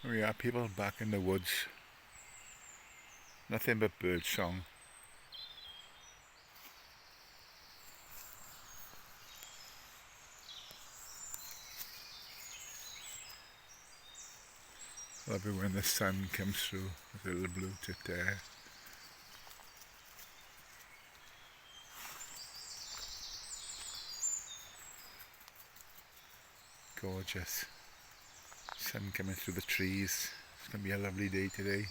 We are people back in the woods. Nothing but bird song. Love it when the sun comes through with a little blue tip there. Gorgeous. Sun coming through the trees. It's going to be a lovely day today.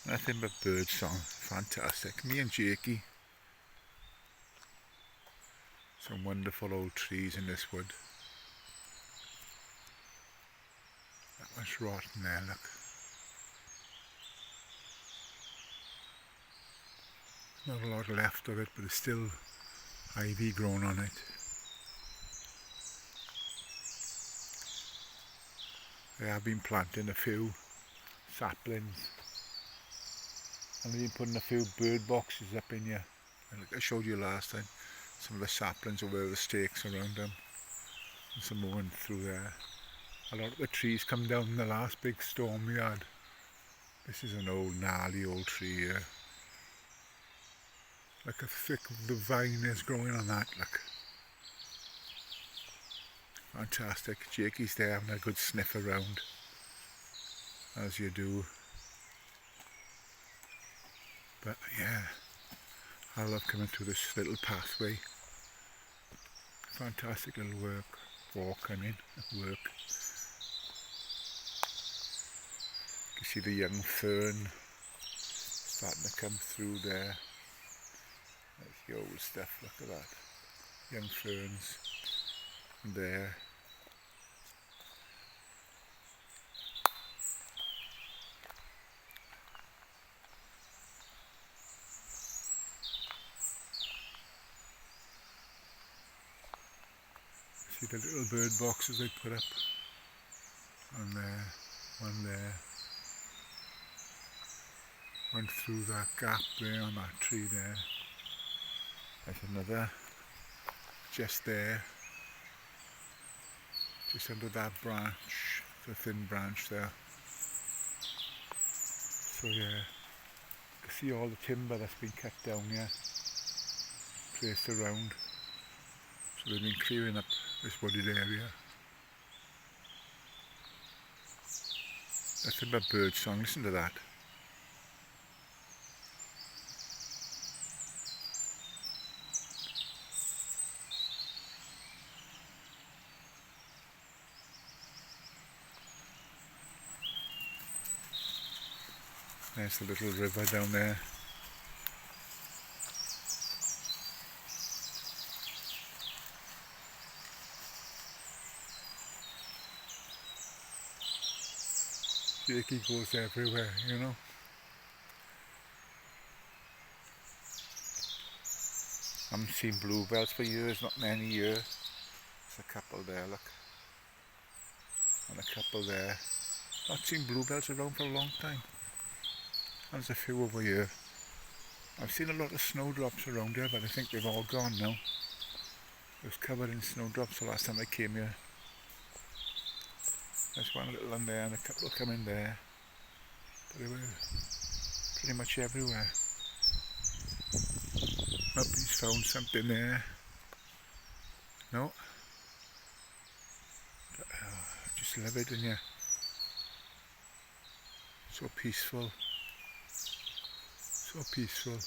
Nothing but bird song. Fantastic. Me and Jakey. Some wonderful old trees in this wood. That one's rotten there, look. Not a lot left of it, but there's still ivy growing on it. I have been planting a few saplings. And I've been putting a few bird boxes up in here. And like I showed you last time, some of the saplings over the stakes around them. And some more went through there. A lot of the trees come down in the last big storm we had. This is an old, gnarly old tree here. Look how thick the vine is growing on that, look. Fantastic. Jakey's there having a good sniff around, as you do. But yeah, I love coming through this little pathway. Fantastic little walk, I mean, work. You can see the young fern starting to come through there. That's the old stuff, look at that. Young ferns there. See the little bird boxes they put up. One there, one there. Went through that gap there on that tree there. There's another just there. Just under that branch, the thin branch there. So yeah, you can see all the timber that's been cut down here, placed around. So they've been clearing up this wooded area. Nothing but bird song, listen to that. There's the little river down there. Jakey goes everywhere, you know. I haven't seen bluebells for years, not many years. There's a couple there, look. And a couple there. Not seen bluebells around for a long time. There's a few over here. I've seen a lot of snowdrops around here, but I think they've all gone now. It was covered in snowdrops the last time I came here. There's one little one there and a couple coming there. But they were pretty much everywhere. Oh, he's found something there. No. But, just love it, don't you? So peaceful. So peaceful.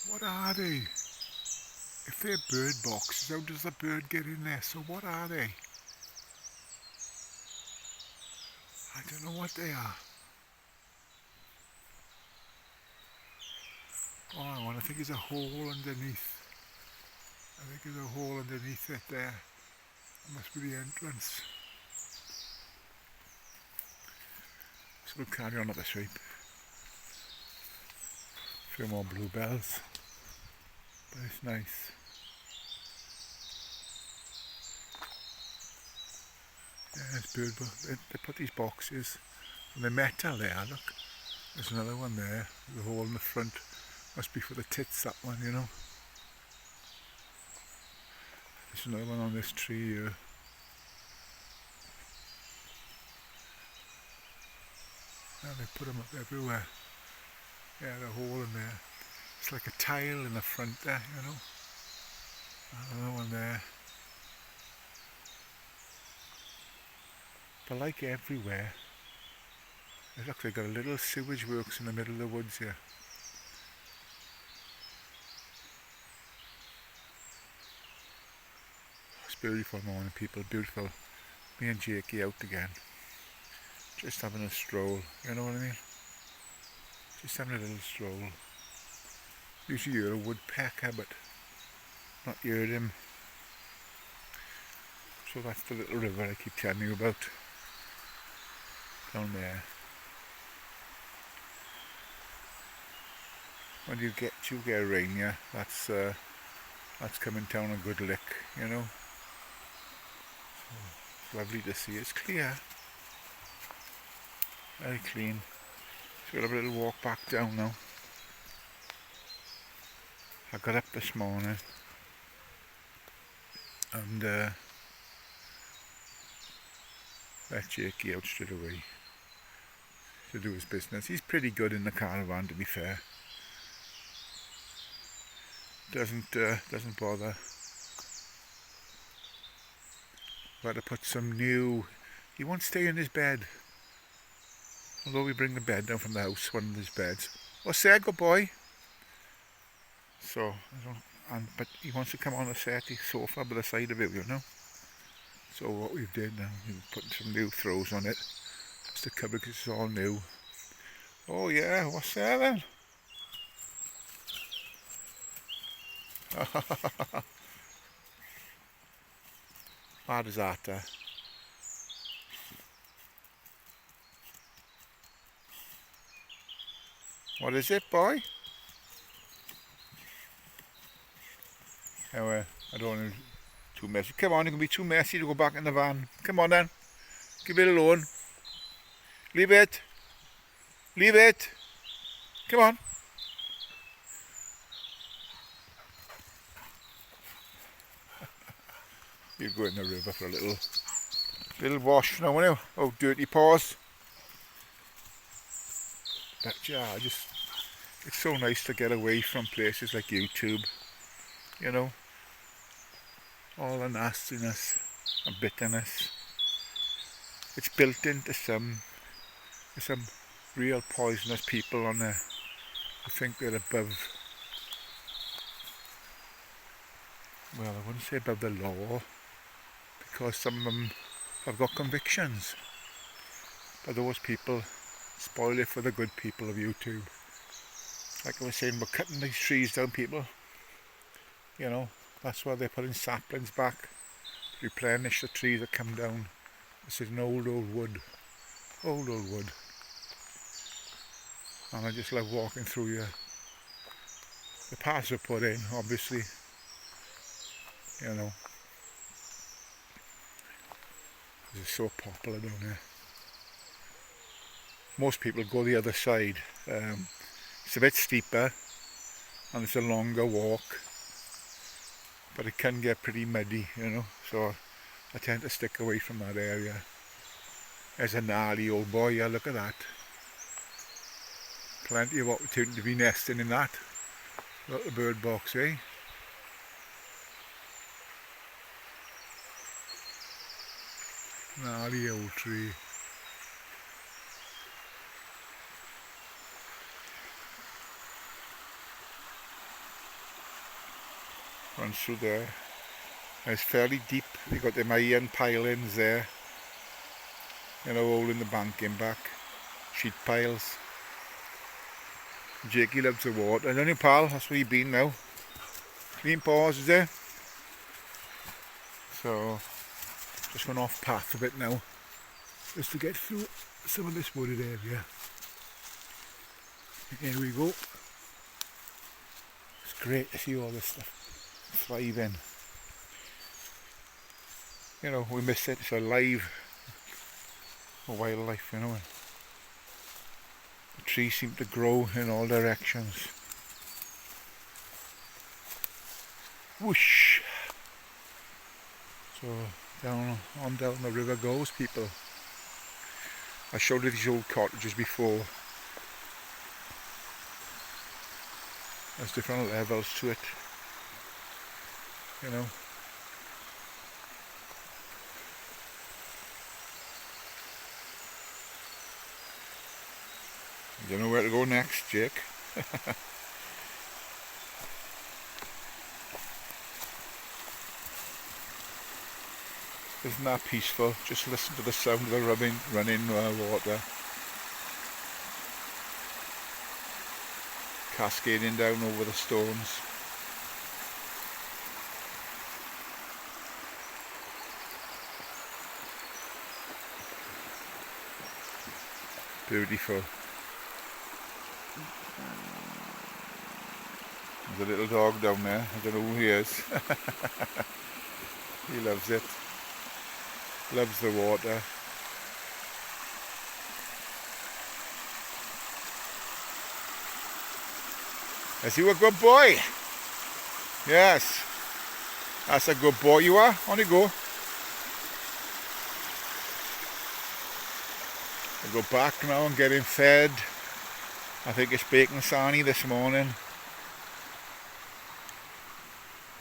What are they? If they're bird boxes, how does the bird get in there? So what are they? I don't know what they are. Oh, I think there's a hole underneath. I think there's a hole underneath it there. That must be the entrance. So we'll carry on up this way. A few more bluebells. But it's nice. Yeah, it's bird box. They put these boxes, and they're metal there, look. There's another one there, the hole in the front. Must be for the tits, that one, you know. There's another one on this tree here. Yeah, they put them up everywhere. Yeah, the hole in there. It's like a tile in the front there, you know. Another one there. But like everywhere, it looks like they've got a little sewage works in the middle of the woods here. It's beautiful morning, people, beautiful. Me and Jakey out again. Just having a stroll, you know what I mean? Just having a little stroll. Usually you're a woodpecker, but not heard him. So that's the little river I keep telling you about. Down there. When you get rain, yeah, that's coming down a good lick, you know. So it's lovely to see. It's clear. Very clean. So we'll have a little walk back down now. I got up this morning and let Jakey out straight away to do his business. He's pretty good in the caravan, to be fair. Doesn't bother. Got to put some new. He won't stay in his bed. Although we bring the bed down from the house, one of his beds. What's that, good boy? So but he wants to come on a settee sofa by the side of it, you know. So what we've did now, we've put some new throws on it, just to cover because it's all new. Oh yeah, what's that then? Bad as that. What is it, boy? Oh, I don't want to too messy. Come on, it can be too messy to go back in the van. Come on then. Give it alone. Leave it. Leave it. Come on. You go in the river for a little wash now, won't you? Oh, dirty paws. But yeah, it's so nice to get away from places like YouTube, you know. All the nastiness and bitterness. It's built into some real poisonous people on there who think they're above, well, I wouldn't say above the law, because some of them have got convictions. But those people spoil it for the good people of YouTube. Like I was saying, we're cutting these trees down, people. You know, that's why they're putting saplings back, replenish the trees that come down. This is an old wood. Old wood. And I just love walking through here. The paths are put in, obviously. You know. This is so popular down here. Most people go the other side. It's a bit steeper and it's a longer walk, but it can get pretty muddy, you know, so I tend to stick away from that area. There's a gnarly old boy, yeah, look at that. Plenty of opportunity to be nesting in that little bird box, eh? Gnarly old tree. Runs through there. And it's fairly deep. They got them iron pilings there. You know, holding the banking back. Sheet piles. Jakey loves the water. And then your pal, that's where you've been now. Clean paws, is there? So, just gone off path a bit now. Just to get through some of this wooded area. Here we go. It's great to see all this stuff thriving. You know, we miss it. It's alive. for wildlife, you know. The trees seem to grow in all directions. Whoosh! So down the river goes, people. I showed you these old cottages before. There's different levels to it, you know. You know where to go next, Jake? Isn't that peaceful? Just listen to the sound of the running water. Cascading down over the stones. Beautiful. There's a little dog down there. I don't know who he is. He loves it. Loves the water. Is you a good boy? Yes. That's a good boy you are. On you go. I'll go back now and get him fed. I think it's bacon sarnie this morning.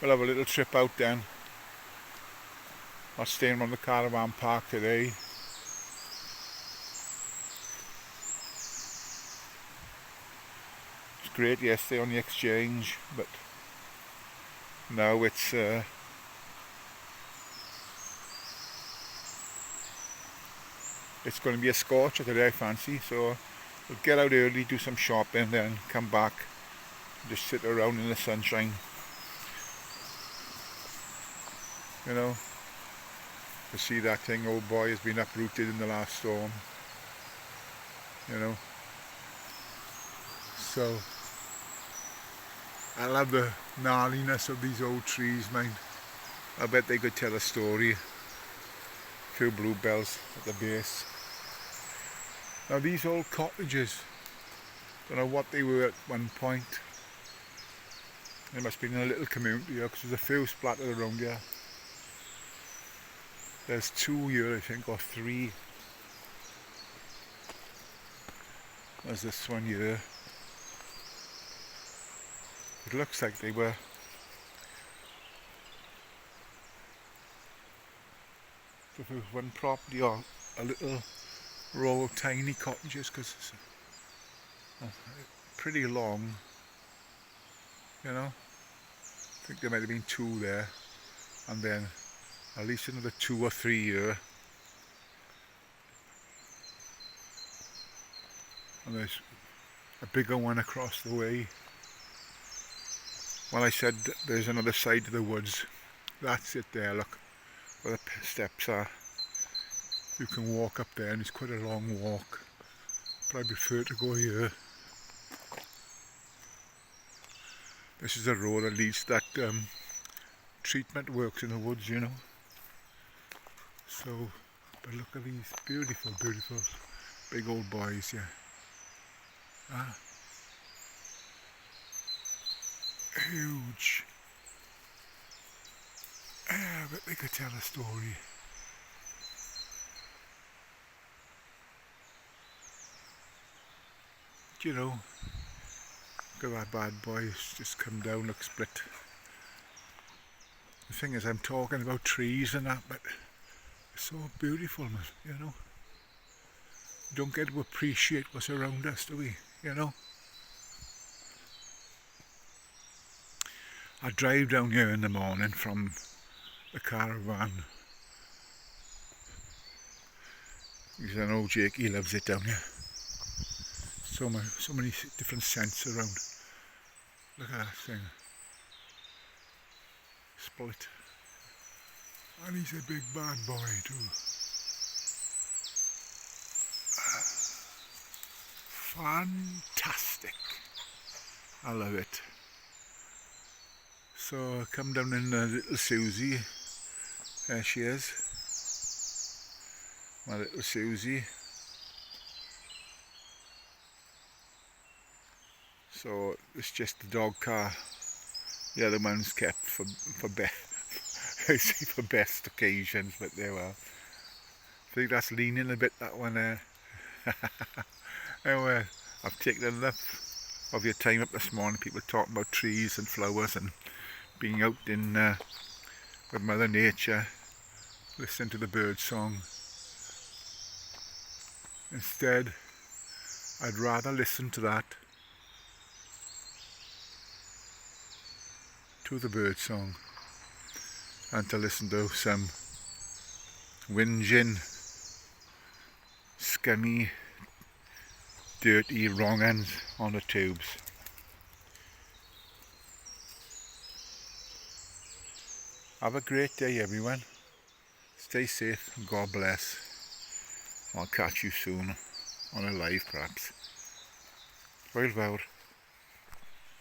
We'll have a little trip out then. Not staying around the caravan park today. It's great yesterday on the exchange, but now it's going to be a scorcher today, I fancy. So we'll get out early, do some shopping, then come back and just sit around in the sunshine. You know, to see that thing, old boy, has been uprooted in the last storm. You know, so I love the gnarliness of these old trees, man. I bet they could tell a story. A few bluebells at the base. Now these old cottages, don't know what they were at one point. They must have been in a little community here, because there's a few splattered around here. There's 2 here, I think, or 3. There's this one here. It looks like they were if it was one property or a little row of tiny cottages, because it's pretty long, you know. I think there might have been 2 there, and then at least another 2 or 3 here. And there's a bigger one across the way. Well, I said there's another side to the woods. That's it there, look, where the steps are. You can walk up there and it's quite a long walk, but I prefer to go here. This is a road that leads to that treatment works in the woods, you know. So, but look at these beautiful, beautiful big old boys here. Ah, huge. Ah, but they could tell a story. You know, look at that bad boy, it's just come down, look split. The thing is, I'm talking about trees and that, but it's so beautiful, man, you know. We don't get to appreciate what's around us, do we, you know. I drive down here in the morning from the caravan. Because I know Jake, he loves it down here. So many different scents around. Look at that thing. Split. And he's a big bad boy too. Fantastic. I love it. So I come down in little Susie. There she is. my little Susie. So it's just the dog car. The other one's kept for for best occasions, but there we are. I think that's leaning a bit, that one there. Anyway, I've taken enough of your time up this morning, people talking about trees and flowers and being out in with Mother Nature, listening to the bird song. Instead, I'd rather listen to that, to the bird song, and to listen to some whinging, scummy, dirty wrong ends on the tubes. Have a great day, everyone. Stay safe and God bless. I'll catch you soon on a live perhaps. Hwyl fawr.